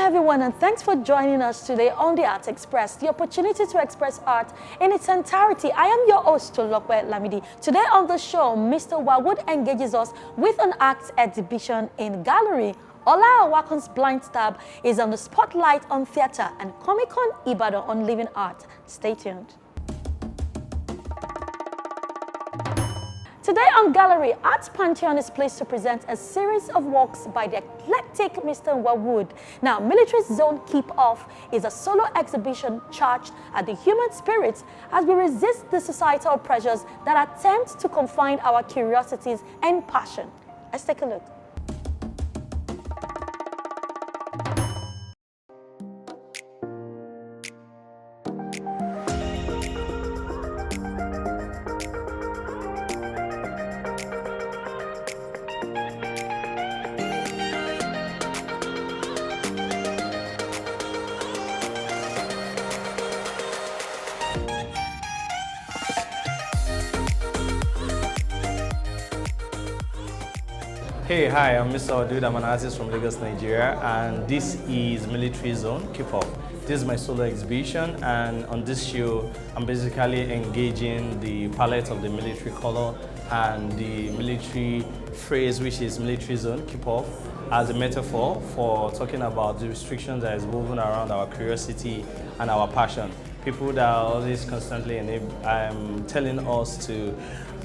everyone, and thanks for joining us today on the Art Express, the opportunity to express art in its entirety. I am your host, Tolokwe Lamidi. Today on the show, Mr. Wawood engages us with an art exhibition in gallery. Ola Awakon's Blind Stab is on the spotlight on theatre and Comic-Con Ibadan on living art. Stay tuned. Today on Gallery, Arts Pantheon is pleased to present a series of works by the eclectic Mr. Wawood. Now, Military Zone Keep Off is a solo exhibition charged at the human spirit as we resist the societal pressures that attempt to confine our curiosities and passion. Let's take a look. Hey, hi, I'm Mr. Wawood. I'm an artist from Lagos, Nigeria, and this is Military Zone Keep Off. This is my solo exhibition, and on this show, I'm basically engaging the palette of the military color and the military phrase, which is Military Zone Keep Off, as a metaphor for talking about the restrictions that is moving around our curiosity and our passion. People that are always constantly telling us to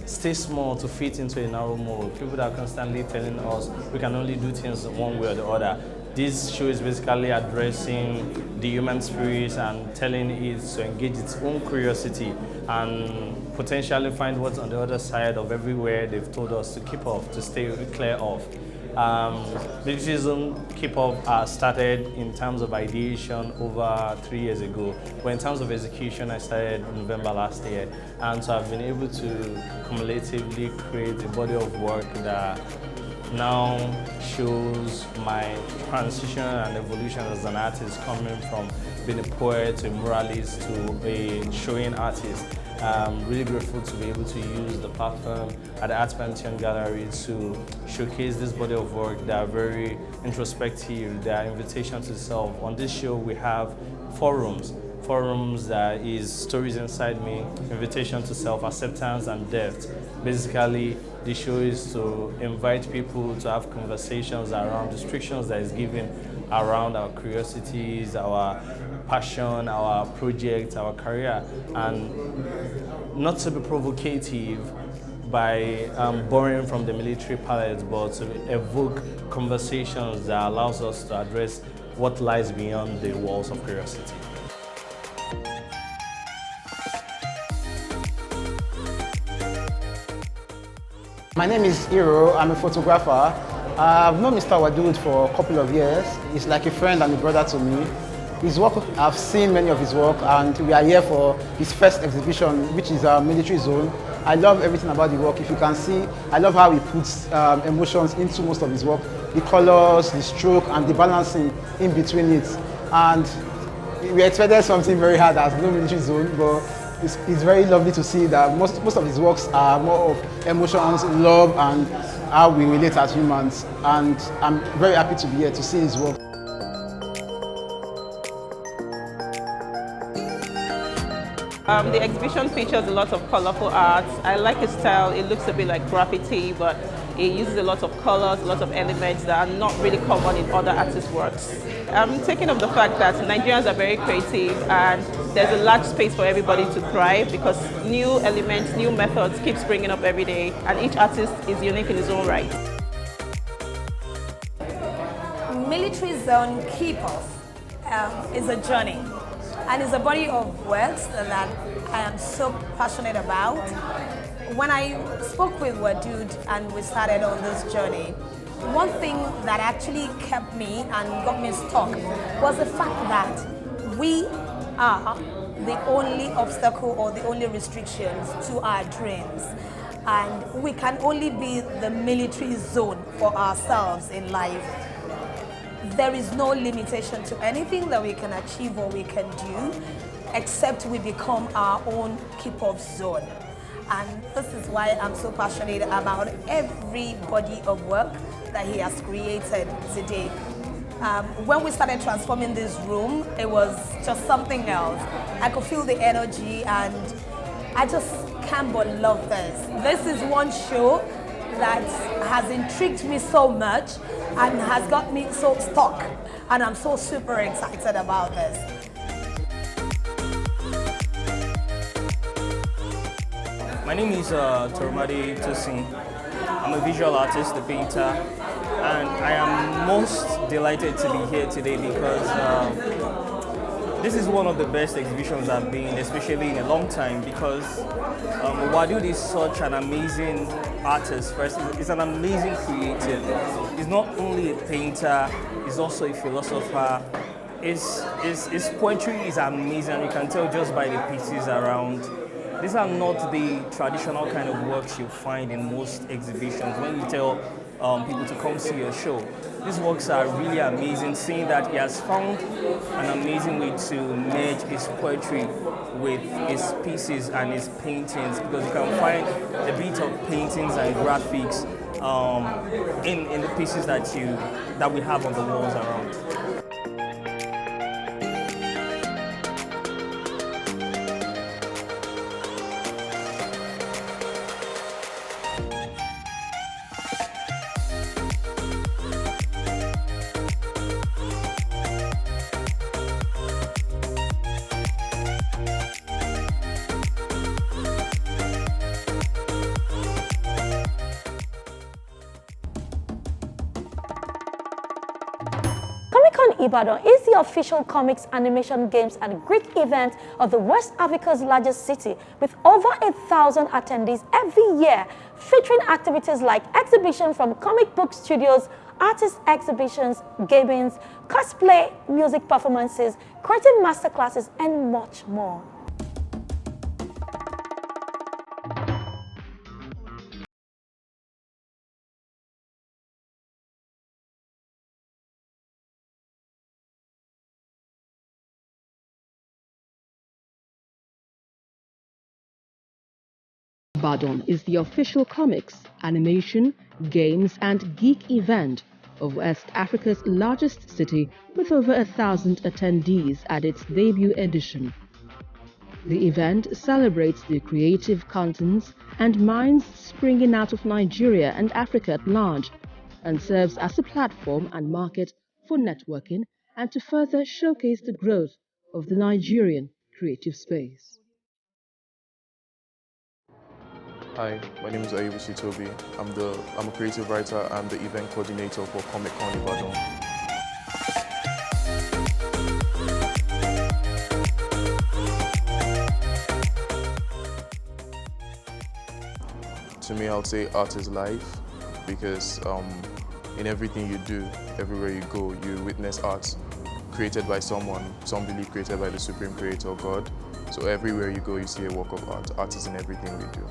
stay small, to fit into a narrow mold. People that are constantly telling us we can only do things one way or the other. This show is basically addressing the human spirit and telling it to engage its own curiosity and potentially find what's on the other side of everywhere they've told us to keep off, to stay clear of. Military Zone Keep Off started in terms of ideation over 3 years ago, but in terms of execution I started in November last year, and so I've been able to cumulatively create a body of work that now shows my transition and evolution as an artist, coming from being a poet to a muralist to a showing artist. I'm really grateful to be able to use the platform at the Arts Pantheon Gallery to showcase this body of work that are very introspective, they are invitation to self. On this show we have forums that is stories inside me, invitation to self-acceptance and depth. Basically, the show is to invite people to have conversations around restrictions that is given around our curiosities, our passion, our project, our career, and not to be provocative by borrowing from the military palette, but to evoke conversations that allows us to address what lies beyond the walls of curiosity. My name is Hiro. I'm a photographer. I've known Mr. Wawood for a couple of years. He's like a friend and a brother to me. His work, I've seen many of his work, and we are here for his first exhibition, which is Military Zone. I love everything about the work. If you can see, I love how he puts emotions into most of his work. The colors, the stroke, and the balancing in between it. And we expected something very hard as no Military Zone, but it's very lovely to see that most of his works are more of emotions, love, and how we relate as humans. And I'm very happy to be here to see his work. The exhibition features a lot of colorful art. I like his style. It looks a bit like graffiti, but it uses a lot of colors, a lot of elements that are not really common in other artists' works. I'm taking up the fact that Nigerians are very creative and there's a large space for everybody to thrive because new elements, new methods keep springing up every day, and each artist is unique in his own right. Military Zone Keep Off is a journey, and it's a body of works that I am so passionate about. When I spoke with Wawood and we started on this journey, one thing that actually kept me and got me stuck was the fact that we are the only obstacle or the only restrictions to our dreams. And we can only be the military zone for ourselves in life. There is no limitation to anything that we can achieve or we can do, except we become our own keep-off zone. And this is why I'm so passionate about every body of work that he has created today. When we started transforming this room, it was just something else. I could feel the energy, and I just can't but love this. This is one show that has intrigued me so much and has got me so stuck, and I'm so super excited about this. My name is Toromade Tosin. I'm a visual artist, a painter, and I am most delighted to be here today because this is one of the best exhibitions I've been, especially in a long time, because Wadud is such an amazing artist. First, he's an amazing creative. He's not only a painter, he's also a philosopher. His poetry is amazing, you can tell just by the pieces around. These are not the traditional kind of works you find in most exhibitions when you tell people to come see your show. These works are really amazing, seeing that he has found an amazing way to merge his poetry with his pieces and his paintings, because you can find a bit of paintings and graphics in the pieces that we have on the walls around. Comic-Con Ibadan is the official comics, animation, games and Greek event of the West Africa's largest city, with over 1,000 attendees every year, featuring activities like exhibition from comic book studios, artist exhibitions, gamings, cosplay, music performances, creative masterclasses and much more. Ibadan is the official comics, animation, games and geek event of West Africa's largest city, with over 1,000 attendees at its debut edition. The event celebrates the creative contents and minds springing out of Nigeria and Africa at large, and serves as a platform and market for networking and to further showcase the growth of the Nigerian creative space. Hi, my name is Ayebusi Toby. I'm a creative writer and the event coordinator for Comic-Con Ibadan. To me, I would say art is life, because in everything you do, everywhere you go, you witness art created by someone, some believe created by the Supreme Creator, God. So everywhere you go, you see a work of art. Art is in everything we do.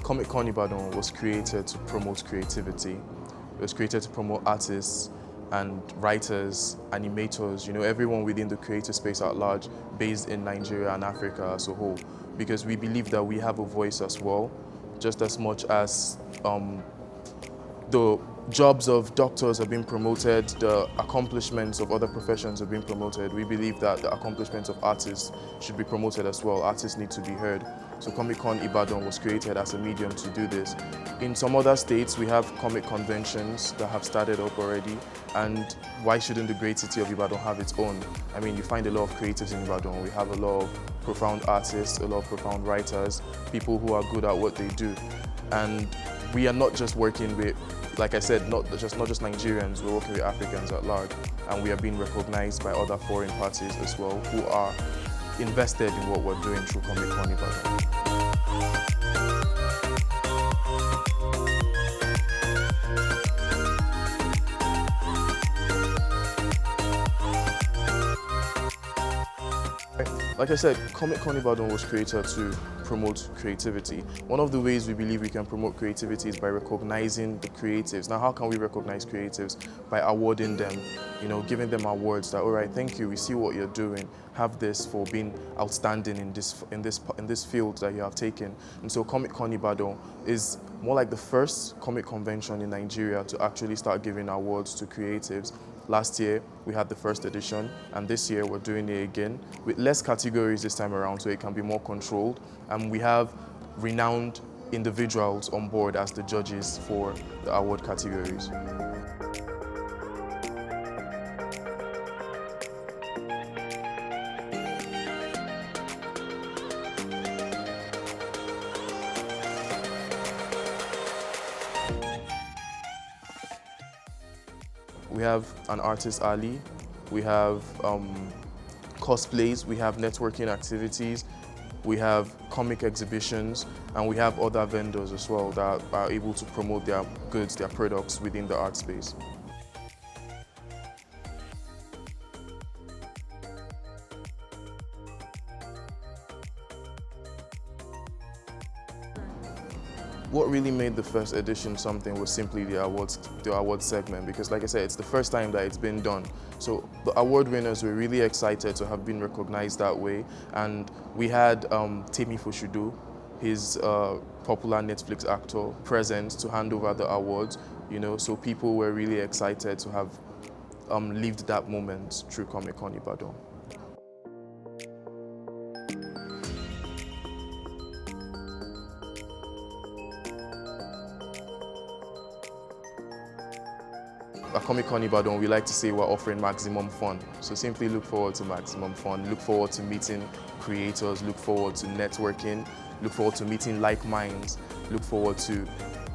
Comic-Con Ibadan was created to promote creativity. It was created to promote artists and writers, animators, everyone within the creative space at large, based in Nigeria and Africa as a whole. Because we believe that we have a voice as well, just as much as the jobs of doctors are being promoted, the accomplishments of other professions are being promoted. We believe that the accomplishments of artists should be promoted as well. Artists need to be heard. So Comic-Con Ibadan was created as a medium to do this. In some other states, we have comic conventions that have started up already, and why shouldn't the great city of Ibadan have its own? I mean, you find a lot of creatives in Ibadan. We have a lot of profound artists, a lot of profound writers, people who are good at what they do. And we are not just working with, like I said, not just Nigerians, we're working with Africans at large, and we are being recognized by other foreign parties as well, who are invested in what we're doing through Comic-Con Ibadan. Like I said, Comic-Con Ibadan was created to promote creativity. One of the ways we believe we can promote creativity is by recognizing the creatives. Now, how can we recognize creatives? By awarding them you know, giving them awards that, all right, thank you, we see what you're doing, have this for being outstanding in this field that you have taken. And so Comic-Con Ibadan is more like the first comic convention in Nigeria to actually start giving awards to creatives. Last year, we had the first edition, and this year we're doing it again with less categories this time around so it can be more controlled. And we have renowned individuals on board as the judges for the award categories. We have an artist, Ali. We have cosplays. We have networking activities. We have comic exhibitions. And we have other vendors as well that are able to promote their goods, their products within the art space. What really made the first edition something was simply the awards segment, because like I said, it's the first time that it's been done. So the award winners were really excited to have been recognized that way. And we had Temi Foshudu, his popular Netflix actor, present to hand over the awards, you know, so people were really excited to have lived that moment through Comic-Con Ibadan. At Comic-Con Ibadan, we like to say we're offering maximum fun. So simply look forward to maximum fun. Look forward to meeting creators. Look forward to networking. Look forward to meeting like minds. Look forward to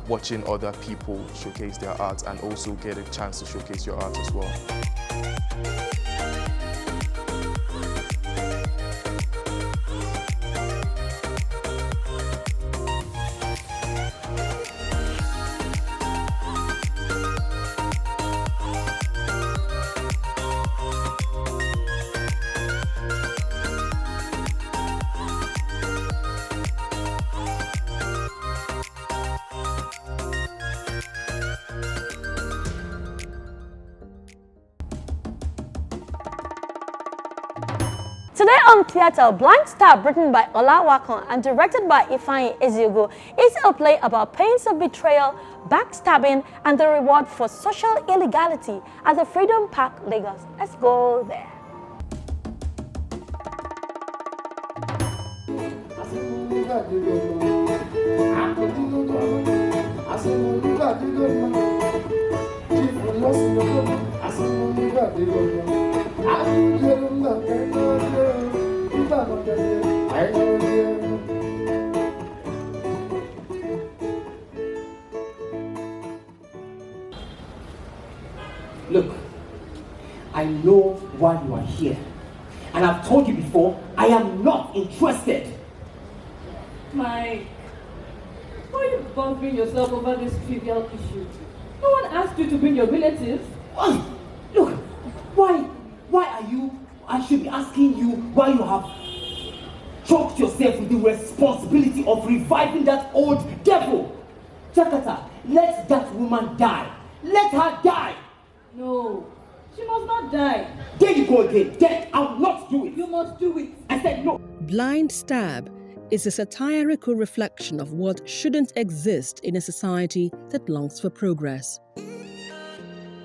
watching other people showcase their art and also get a chance to showcase your art as well. Today on Theatre, Blind Stab, written by Ola Wakon and directed by Ifeanyi Eziogo, is a play about pains of betrayal, backstabbing, and the reward for social illegality at the Freedom Park, Lagos. Let's go there. Look, I know why you are here. And I've told you before, I am not interested. Mike, why are you bothering yourself over this trivial issue? No one asked you to bring your relatives. Look, why are you? I should be asking you why you have choked yourself with the responsibility of reviving that old devil. Jakata, let that woman die. Let her die. No, she must not die. There you go again. Then I will not do it. You must do it. I said no. Blind Stab is a satirical reflection of what shouldn't exist in a society that longs for progress.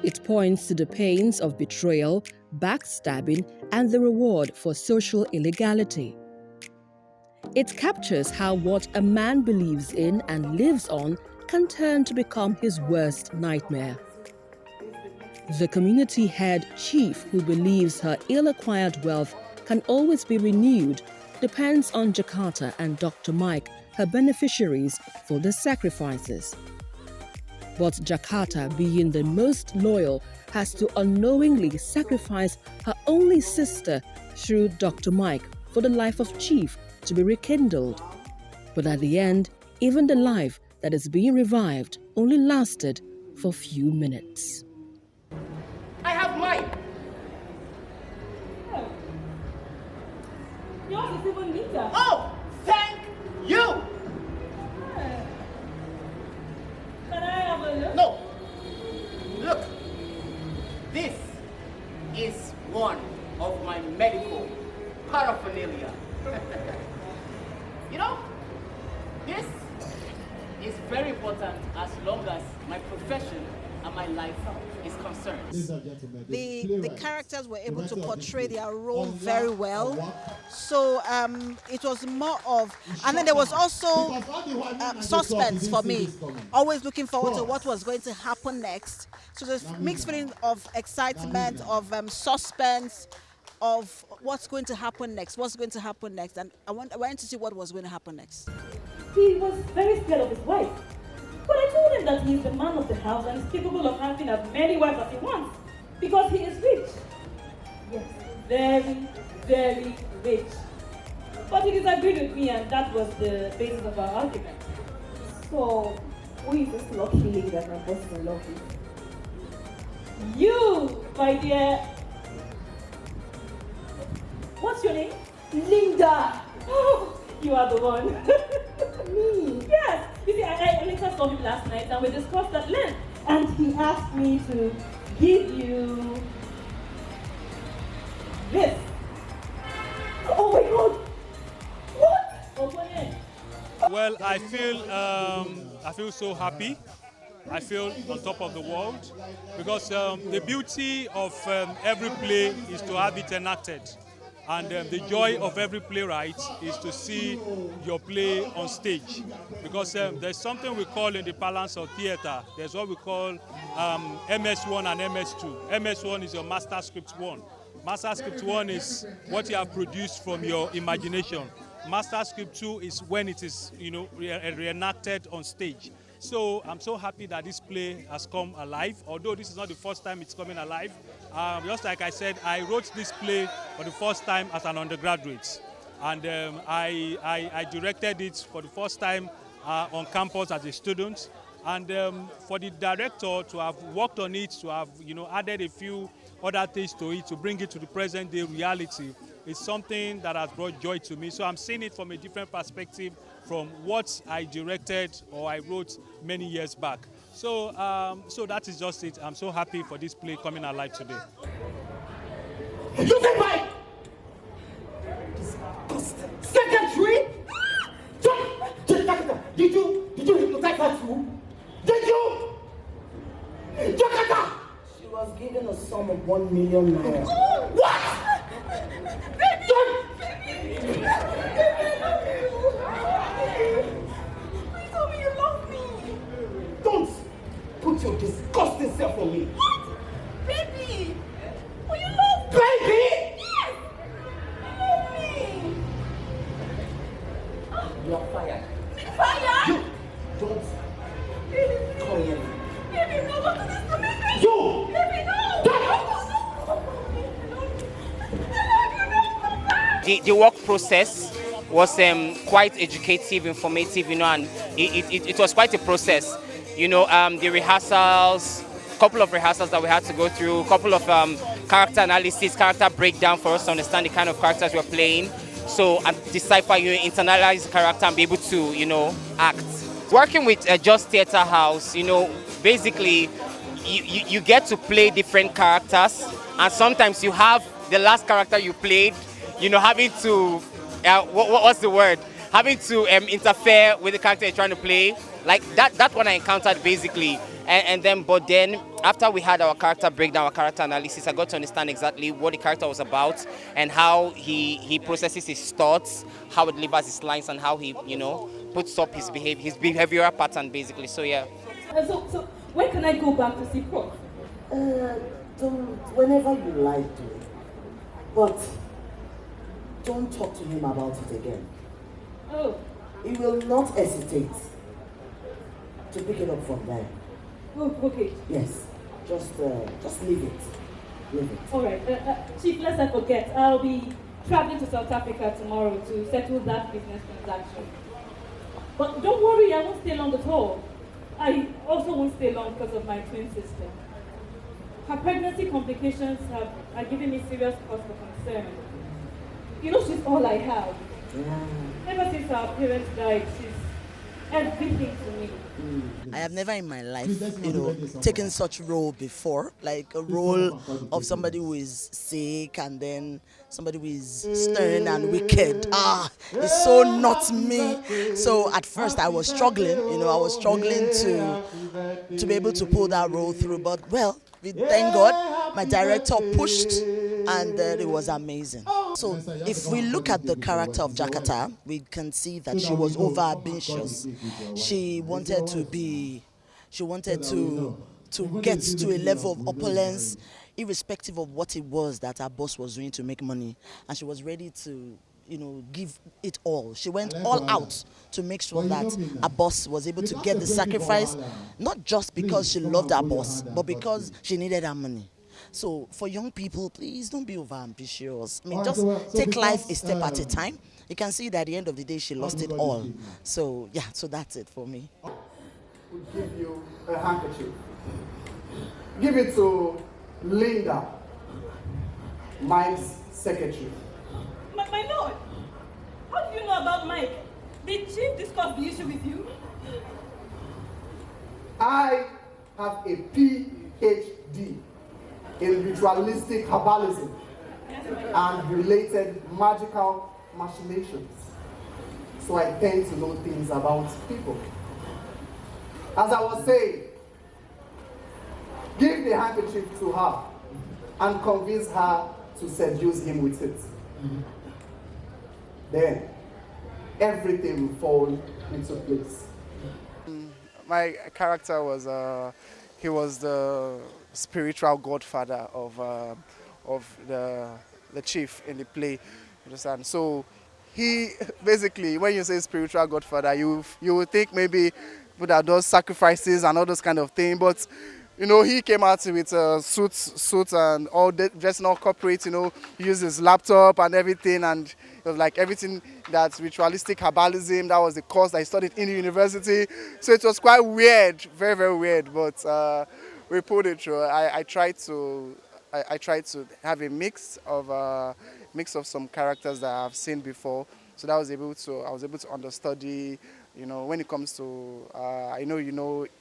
It points to the pains of betrayal, backstabbing, and the reward for social illegality. It captures how what a man believes in and lives on can turn to become his worst nightmare. The community head chief who believes her ill-acquired wealth can always be renewed depends on Jakarta and Dr. Mike, her beneficiaries, for the sacrifices. But Jakarta, being the most loyal, has to unknowingly sacrifice her only sister through Dr. Mike for the life of Chief to be rekindled. But at the end, even the life that is being revived only lasted for a few minutes. I have mine. Yours is even neater. Oh, thank you. Can I have a look? No. Look, this is one of my medical paraphernalia. You know, this is very important as long as my profession and my life is concerned. The characters were able to portray their role very well. So it was more of, and then there was also suspense for me. Always looking forward to what was going to happen next. So there's mixed feeling of excitement, of suspense, of what's going to happen next, and I wanted to see what was going to happen next. He was very scared of his wife. But I told him that he's the man of the house and is capable of having as many wives as he wants because he is rich. Yes, very, very rich. But he disagreed with me, and that was the basis of our argument. So, who is this lucky lady that my boss is in love with? You, my dear. What's your name? Linda! Oh, you are the one. Me? Yes. You see, I later saw him last night and we discussed at length. And he asked me to give you this. Oh my God! What? Open it. Well, I feel so happy. I feel on top of the world because the beauty of every play is to have it enacted. And the joy of every playwright is to see your play on stage. Because there's something we call in the parlance of theater, there's what we call MS1 and MS2. MS1 is your Master Script 1. Master Script 1 is what you have produced from your imagination. Master Script 2 is when it is, reenacted on stage. So I'm so happy that this play has come alive, although this is not the first time it's coming alive. Just like I said, I wrote this play for the first time as an undergraduate. And I directed it for the first time on campus as a student. And for the director to have worked on it, to have added a few other things to it, to bring it to the present day reality, is something that has brought joy to me. So I'm seeing it from a different perspective from what I directed or I wrote many years back. So, so that is just it. I'm so happy for this play coming alive today. You think my secretary? Did you hypnotize her too? Did you? Jakarta! She was given a sum of 1 million naira. What? Don't put your disgusting self on me. What? Baby! Oh, you love me? Baby! Yes! You love me! You're fired. Fired? You don't come here. Baby, no, don't do this to me, baby! You! Baby, no! The work process was quite educative, informative, and it was quite a process. The rehearsals, couple of rehearsals that we had to go through, couple of character analysis, character breakdown for us to understand the kind of characters we're playing. So and decipher, internalize the character and be able to, act. Working with Just Theatre House, basically you get to play different characters, and sometimes you have the last character you played, having to, what's the word? Having to interfere with the character you're trying to play. Like that's what I encountered basically. But then after we had our character breakdown, our character analysis, I got to understand exactly what the character was about and how he processes his thoughts, how he delivers his lines, and how he, puts up his behavioral pattern basically. So yeah. So when can I go back to see Prof? Whenever you like to. But don't talk to him about it again. Oh. He will not hesitate to pick it up from there. Oh, okay. Yes. Just leave it. Leave it. All right. Chief, let's not forget. I'll be traveling to South Africa tomorrow to settle that business transaction. But don't worry, I won't stay long at all. I also won't stay long because of my twin sister. Her pregnancy complications are giving me serious cause for concern. She's all I have. Yeah. Ever since our parents died, everything to me. I have never in my life, taken such role before, like a role of somebody who is sick and then somebody who is stern and wicked. It's so not me. So at first I was struggling, I was struggling to be able to pull that role through. But well, thank God, my director pushed and it was amazing. So if we look at the character of Jakata, we can see that she was over ambitious. She wanted to get to a level of opulence, irrespective of what it was that her boss was doing to make money. And she was ready to, give it all. She went all out to make sure that her boss was able to get the sacrifice, not just because she loved her boss, but because she needed her money. So for young people, please don't be over ambitious. I mean, just take life a step at a time. You can see that at the end of the day, she lost it all. So yeah, so that's it for me. We'll give you a handkerchief. Give it to Linda, Mike's secretary. My lord, how do you know about Mike? Did Chief discuss the issue with you? I have a PhD in ritualistic herbalism and related magical machinations. So I tend to know things about people. As I was saying, give the handkerchief to her and convince her to seduce him with it. Then everything will fall into place. My character was, he was the spiritual godfather of the chief in the play. Understand? So he basically, when you say spiritual godfather, you would think maybe people that does sacrifices and all those kind of things, but he came out with suits and all dressing all corporate. He used his laptop and everything, and it was like everything that's ritualistic herbalism. That was the course that I studied in the university. So it was quite weird, very, very weird. But we pulled it through. I tried to have a mix of some characters that I've seen before. So that I was able to understudy. When it comes to, I know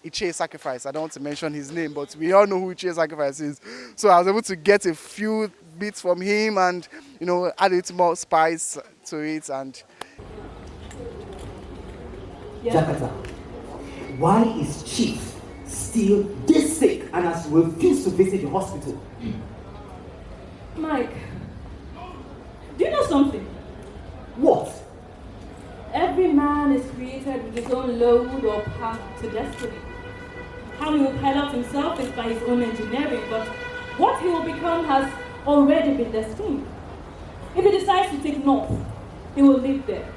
Ichie Sacrifice. I don't want to mention his name, but we all know who Ichie Sacrifice is. So I was able to get a few bits from him and, add a little more spice to it. And Jakata, why is Chief still this sick and has refused to visit the hospital? Mike, do you know something? What? Every man is created with his own load or path to destiny. How he will pilot himself is by his own engineering, but what he will become has already been destined. If he decides to take north, he will live there.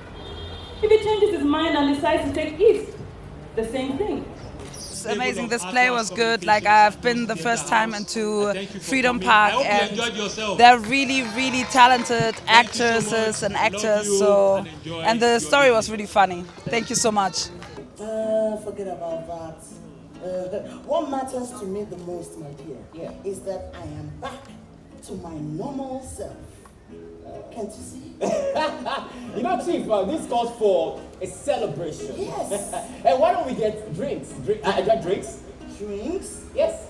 If he changes his mind and decides to take east, the same thing. It's amazing. This play was good. Like, I've been the first time into Freedom Park, and they're really, really talented actresses and actors. So, and the story was really funny. Thank you so much. Forget about that. What matters to me the most, my dear, is that I am back to my normal self. Can't you see? Chief, this calls for a celebration. Yes. And why don't we get drinks? Drinks? Drinks? Yes.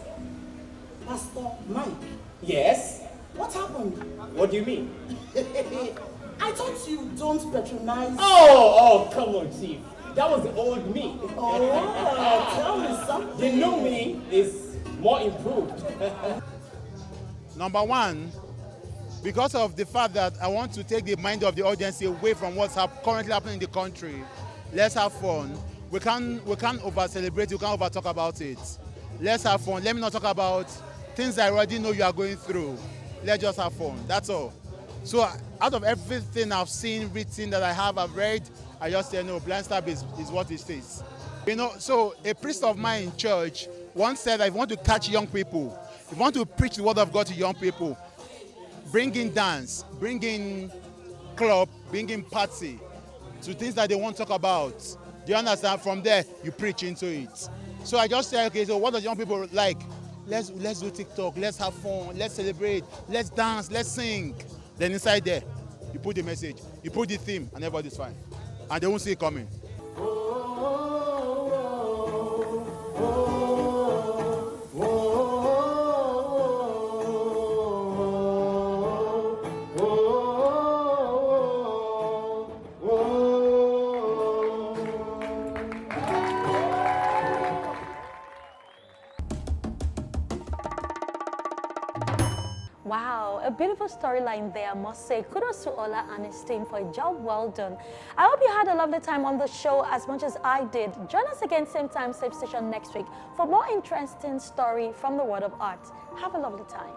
Pastor Mike. Yes. What happened? What do you mean? I thought you don't patronize. Oh, come on, Chief. That was the old me. Oh, tell me something. The new me is more improved. Number one, because of the fact that I want to take the mind of the audience away from what's currently happening in the country, let's have fun. We can't over-celebrate, we can't over-talk about it. Let's have fun. Let me not talk about things I already know you are going through. Let's just have fun, that's all. So out of everything I've seen, written, that I've read, I just say, no, Blind Star is what it is. So a priest of mine in church once said that if you want to catch young people, if you want to preach the word of God to young people, bring in dance, bring in club, bring in party, to things that they won't talk about. Do you understand? From there, you preach into it. So I just say, okay, so what does young people like? Let's do TikTok, let's have fun, let's celebrate, let's dance, let's sing. Then inside there, you put the message, you put the theme, and everybody's fine. And they won't see it coming. Oh. Wow, a beautiful storyline there, I must say. Kudos to Ola and his team for a job well done. I hope you had a lovely time on the show as much as I did. Join us again, same time, same station next week for more interesting story from the world of art. Have a lovely time.